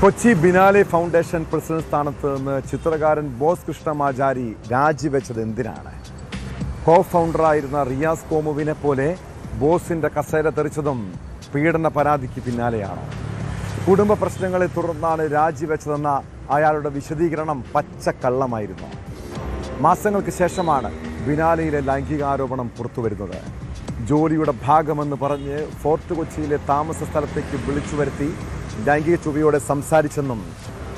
Kochi biennale foundation president സ്ഥാനത്ത് നിന്ന് ചിത്രകാരൻ ബോസ് കൃഷ്ണമാചാരി രാജിവെച്ചത് എന്തിനാണ്? കോ ഫൗണ്ടറായിരുന്ന റിയാസ് കോമുവിനെ പോലെ ബോസിന്റെ കസേര തെറിച്ചതും പീഡന പരാതിക്ക് പിന്നാലെയാണ്. കുടുംബ പ്രശ്നങ്ങളെ തുടർന്നാണ് രാജിവെച്ചതെന്ന അയാളുടെ വിശദീകരണം പച്ചക്കള്ളമായിരുന്നു. മാസങ്ങൾക്ക് ശേഷമാണ് ബിനാലെയിലെ ലൈംഗികാരോപണം പുറത്തുവരുന്നത്. ജോലിയുടെ ഭാഗമെന്ന് പറഞ്ഞ് ഫോർട്ട് കൊച്ചിയിലെ താമസ സ്ഥലത്തേക്ക് വിളിച്ചു വരുത്തി ലൈംഗിക ചുവയോടെ സംസാരിച്ചെന്നും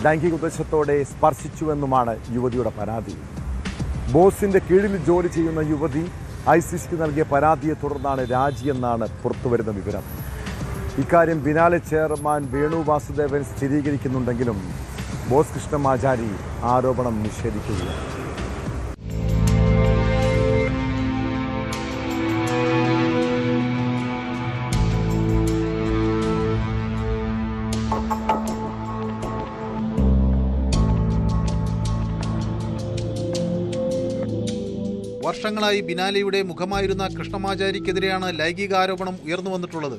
ലൈംഗിക ഉദ്ദേശത്തോടെ സ്പർശിച്ചുവെന്നുമാണ് യുവതിയുടെ പരാതി. ബോസിന്റെ കീഴിൽ ജോലി ചെയ്യുന്ന യുവതി ICCക്ക് നൽകിയ പരാതിയെ തുടർന്നാണ് രാജിയെന്നാണ് പുറത്തുവരുന്ന വിവരം. ഇക്കാര്യം ബിനാലെ ചെയർമാൻ വേണു വാസുദേവൻ സ്ഥിരീകരിക്കുന്നുണ്ടെങ്കിലും ബോസ് കൃഷ്ണമാചാരി ആരോപണം നിഷേധിക്കുകയാണ്. വർഷങ്ങളായി ബിനാലെയുടെ മുഖമായിരുന്ന കൃഷ്ണമാചാരിക്കെതിരെയാണ് ലൈംഗികാരോപണം ഉയർന്നു വന്നിട്ടുള്ളത്.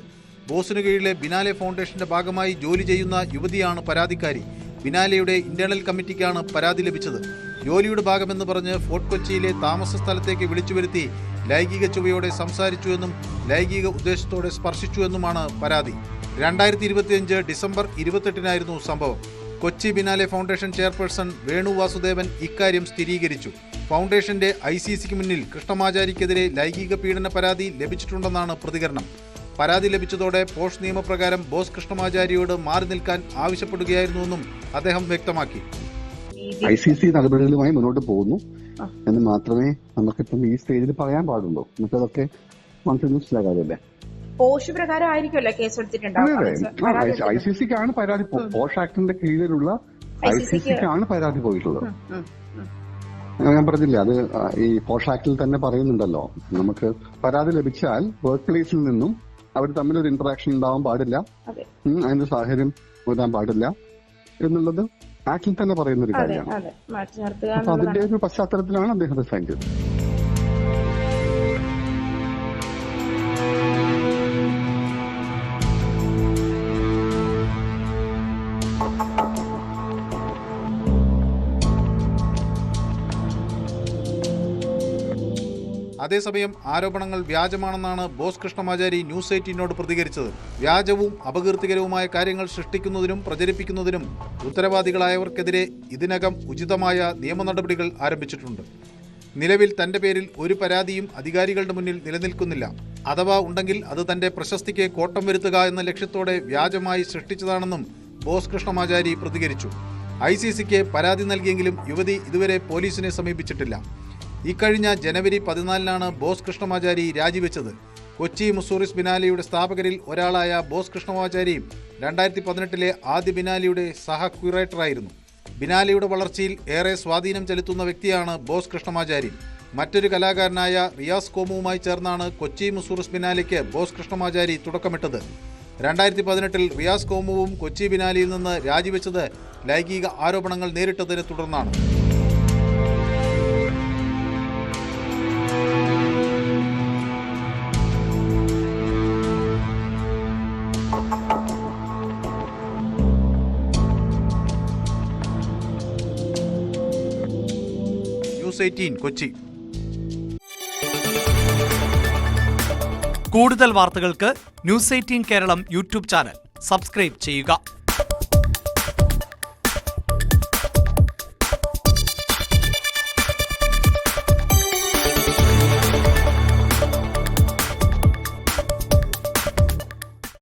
ബോസിനു കീഴിലെ ബിനാലെ ഫൗണ്ടേഷന്റെ ഭാഗമായി ജോലി ചെയ്യുന്ന യുവതിയാണ് പരാതിക്കാരി. ബിനാലെയുടെ ഇന്റേണൽ കമ്മിറ്റിക്കാണ് പരാതി ലഭിച്ചത്. ജോലിയുടെ ഭാഗമെന്ന് പറഞ്ഞ് ഫോർട്ട് കൊച്ചിയിലെ താമസ സ്ഥലത്തേക്ക് വിളിച്ചു വരുത്തി ലൈംഗിക ചുവയോടെ സംസാരിച്ചുവെന്നും ലൈംഗിക ഉദ്ദേശത്തോടെ സ്പർശിച്ചുവെന്നുമാണ് പരാതി. 2025 ഡിസംബർ 28-നായിരുന്നു സംഭവം. Kochi biennale foundation chairperson Venu Vasudevan ഇക്കാര്യം സ്ഥിരീകരിച്ചു. ഫൗണ്ടേഷന്റെ ICCക്ക് മുന്നിൽ കൃഷ്ണമാചാരിക്കെതിരെ ലൈംഗിക പീഡന പരാതി ലഭിച്ചിട്ടുണ്ടെന്നാണ് പ്രതികരണം. പരാതി ലഭിച്ചതോടെ പോഷ് നിയമപ്രകാരം ബോസ് കൃഷ്ണമാചാരിയോട് മാറി നിൽക്കാൻ ആവശ്യപ്പെടുകയായിരുന്നുവെന്നും അദ്ദേഹം വ്യക്തമാക്കി. ICC നടപടികളുമായി മുന്നോട്ട് പോകുന്നു എന്ന് മാത്രമേ നമുക്കിപ്പം ഈ സ്റ്റേജിൽ പറയാൻ പാടുള്ളൂ. നമുക്കതൊക്കെ മനസ്സിലായ കാര്യമല്ലേ. പോഷ് പ്രകാരം ആയിരിക്കുമല്ലോ കേസ് എടുത്തിട്ടുണ്ടാവും. ICCക്കാണ് പരാതി. പോഷ് ആക്ടിന്റെ കീഴിലുള്ള ICCക്കാണ് പരാതി പോയിട്ടുള്ളത്. ഞാൻ പറഞ്ഞില്ലേ, അത് ഈ പോഷ് ആക്ടിൽ തന്നെ പറയുന്നുണ്ടല്ലോ, നമുക്ക് പരാതി ലഭിച്ചാൽ വർക്ക് പ്ലേസിൽ നിന്നും അവർ തമ്മിലൊരു ഇന്ററാക്ഷൻ ഉണ്ടാവാൻ പാടില്ല, അതിന്റെ സാഹചര്യം വരാൻ പാടില്ല എന്നുള്ളത് ആക്ടിൽ തന്നെ പറയുന്ന ഒരു കാര്യമാണ്. അപ്പൊ അതിന്റെ ഒരു പശ്ചാത്തലത്തിലാണ് അദ്ദേഹം റിസൈൻ ചെയ്തത്. അതേസമയം ആരോപണങ്ങൾ വ്യാജമാണെന്നാണ് ബോസ് കൃഷ്ണമാചാരി ന്യൂസ് 18നോട് പ്രതികരിച്ചത്. വ്യാജവും അപകീർത്തികരവുമായ കാര്യങ്ങൾ സൃഷ്ടിക്കുന്നതിനും പ്രചരിപ്പിക്കുന്നതിനും ഉത്തരവാദികളായവർക്കെതിരെ ഇതിനകം ഉചിതമായ നിയമ നടപടികൾ ആരംഭിച്ചിട്ടുണ്ട്. നിലവിൽ തന്റെ പേരിൽ ഒരു പരാതിയും അധികാരികളുടെ മുന്നിൽ നിലനിൽക്കുന്നില്ല. അഥവാ ഉണ്ടെങ്കിൽ അത് തന്റെ പ്രശസ്തിക്ക് കോട്ടം വരുത്തുക എന്ന ലക്ഷ്യത്തോടെ വ്യാജമായി സൃഷ്ടിച്ചതാണെന്നും ബോസ് കൃഷ്ണമാചാരി പ്രതികരിച്ചു. ICCക്ക് പരാതി നൽകിയെങ്കിലും യുവതി ഇതുവരെ പോലീസിനെ സമീപിച്ചിട്ടില്ല. ഇക്കഴിഞ്ഞ ജനുവരി 14-നാണ് ബോസ് കൃഷ്ണമാചാരി രാജിവെച്ചത്. കൊച്ചി മുസൂറിസ് ബിനാലെയുടെ സ്ഥാപകരിൽ ഒരാളായ ബോസ് കൃഷ്ണമാചാരി 2018-ലെ ആദ്യ ബിനാലെയുടെ സഹ ക്യൂറേറ്ററായിരുന്നു. ബിനാലെയുടെ വളർച്ചയിൽ ഏറെ സ്വാധീനം ചെലുത്തുന്ന വ്യക്തിയാണ് ബോസ് കൃഷ്ണമാചാരി. മറ്റൊരു കലാകാരനായ റിയാസ് കോമുവുമായി ചേർന്നാണ് കൊച്ചി മുസൂറിസ് ബിനാലെയ്ക്ക് ബോസ് കൃഷ്ണമാചാരി തുടക്കമിട്ടത്. 2018-ൽ റിയാസ് കോമുവും കൊച്ചി ബിനാലെയിൽ നിന്ന് രാജിവെച്ചത് ലൈംഗിക ആരോപണങ്ങൾ നേരിട്ടതിനെ തുടർന്നാണ്. ന്യൂസ് 18 കൊച്ചി. കൂടുതൽ വാർത്തകൾക്ക് news 18 Keralam YouTube channel subscribe ചെയ്യുക.